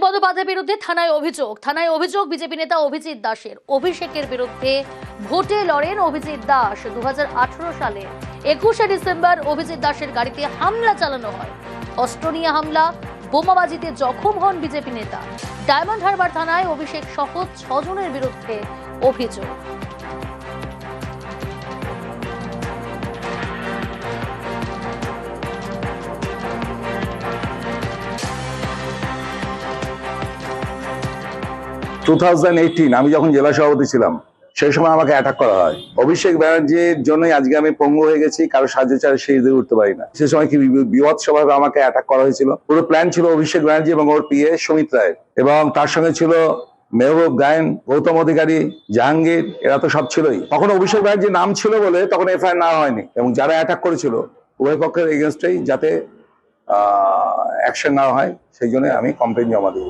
বন্দ্যোপাধ্যায়ের বিরুদ্ধে থানায় অভিযোগ বিজেপি নেতা অভিজিৎ দাসের। অভিষেকের বিরুদ্ধে ভোটে লড়েন অভিজিৎ দাস। 2018 সালে 21শে ডিসেম্বর অভিজিৎ দাসের গাড়িতে হামলা চালানো হয়। অস্ত্র নিয়ে হামলা, বোমাবাজিতে জখম হন বিজেপি নেতা। ডায়মন্ড হারবার থানায় অভিষেক সহ 6 জনের বিরুদ্ধে অভিযোগ। আমি যখন জেলা সভাপতি ছিলাম সেই সময় আমাকে অ্যাটাক করা হয়। অভিষেক ব্যানার্জির জন্যই আজকে আমি পঙ্গু হয়ে গেছি, কারো সাহায্য ছাড়া সিঁড়ি দিয়ে উঠতে পারি না। সে সময় কি বিভৎসভাবে আমাকে অ্যাটাক করা হয়েছিল। পুরো প্ল্যান ছিল অভিষেক ব্যানার্জি এবং ওর পিএ সুমিত রায়, এবং তার সঙ্গে ছিল মেহবুব, গায়েন, গৌতম অধিকারী, জাহাঙ্গীর, এরা তো সব ছিলই। তখন অভিষেক ব্যানার্জির নাম ছিল বলে তখন এফআইআর নেওয়া হয়নি, এবং যারা অ্যাটাক করেছিল উভয় পক্ষের এগেনস্টেই যাতে অ্যাকশন নেওয়া হয় সেই জন্য আমি কমপ্লেন জমা দিই।